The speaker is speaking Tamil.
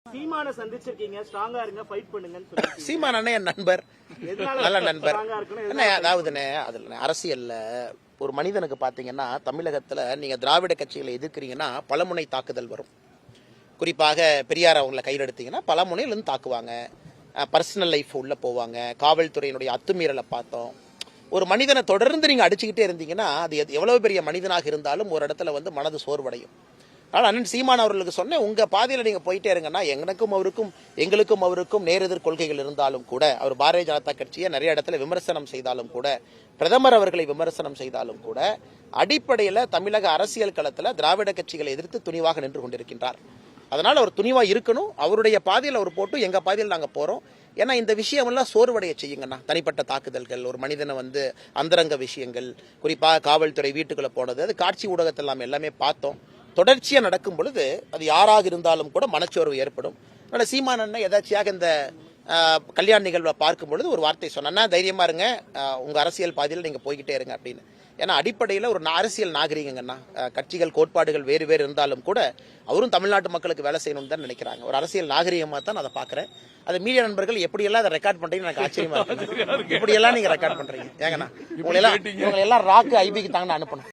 சீமான சந்திச்சிருக்கீங்க, ஸ்ட்ராங்கா இருங்க, ஃபைட் பண்ணுங்கன்னு சொல்லிருக்கீங்க. சீமான் அண்ணே என் நண்பர், நல்ல நண்பர். அதாவதுண்ணே, அதுல அரசியல்ல ஒரு மனிதனுக்கு பாத்தீங்கன்னா தமிழகத்துல நீங்க திராவிட கட்சிகளை எதிர்க்கிறீங்கன்னா பலமுனை தாக்குதல் வரும். குறிப்பாக பெரியார் அவங்களை கையில் எடுத்தீங்கன்னா பல முனையில இருந்து தாக்குவாங்க. பர்சனல் லைஃப் உள்ள போவாங்க. காவல்துறையினுடைய அத்துமீறலை பார்த்தோம். ஒரு மனிதனை தொடர்ந்து நீங்க அடிச்சுக்கிட்டே இருந்தீங்கன்னா அது எவ்வளவு பெரிய மனிதனாக இருந்தாலும் ஒரு இடத்துல வந்து மனது சோர்வடையும். ஆனால் அண்ணன் சீமான் அவர்களுக்கு சொன்னேன், உங்க பாதையில நீங்க போயிட்டே இருங்கன்னா எங்களுக்கும் அவருக்கும் நேரெதிர் கொள்கைகள் இருந்தாலும் கூட, அவர் பாரதிய ஜனதா கட்சியை நிறைய இடத்துல விமர்சனம் செய்தாலும் கூட, பிரதமர் அவர்களை விமர்சனம் செய்தாலும் கூட, அடிப்படையில் தமிழக அரசியல் களத்தில் திராவிட கட்சிகளை எதிர்த்து துணிவாக நின்று கொண்டிருக்கின்றார். அதனால அவர் துணிவா இருக்கணும். அவருடைய பாதையில் அவர் போட்டு எங்க பாதையில் நாங்க போறோம். ஏன்னா இந்த விஷயம் எல்லாம் சோர்வடைய செய்யுங்கண்ணா. தனிப்பட்ட தாக்குதல்கள், ஒரு மனிதனை வந்து அந்தரங்க விஷயங்கள், குறிப்பாக காவல்துறை வீட்டுக்குள்ள போனது, அது காட்சி ஊடகத்தில் நாம் எல்லாமே பார்த்தோம். தொடர்ச்சியா நடக்கும் பொழுது அது யாராக இருந்தாலும் கூட மனச்சோர்வு ஏற்படும். அதனால சீமான் அண்ணன் எதாச்சியாக இந்த கல்யாண நிகழ்வை பார்க்கும் பொழுது ஒரு வார்த்தை சொன்னா, தைரியமா இருங்க, உங்க அரசியல் பாதையில் நீங்க போய்கிட்டே இருங்க அப்படின்னு. ஏன்னா அடிப்படையில் ஒரு அரசியல் நாகரிகங்கண்ணா. கட்சிகள் கோட்பாடுகள் வேறு வேறு இருந்தாலும் கூட அவரும் தமிழ்நாட்டு மக்களுக்கு வேலை செய்யணும்னு தான் நினைக்கிறாங்க. ஒரு அரசியல் நாகரிகமாக தான் அதை பார்க்குறேன். அது மீடியா நண்பர்கள் எப்படியெல்லாம் அதை ரெக்கார்ட் பண்றீங்க எனக்கு ஆச்சரியமா இருக்கு. எப்படியெல்லாம் நீங்க ரெக்கார்ட் பண்றீங்க ஏங்கண்ணா? உங்களை எல்லாம் ராக்கு ஐபிக்கு தாங்கன்னு அனுப்பணும்.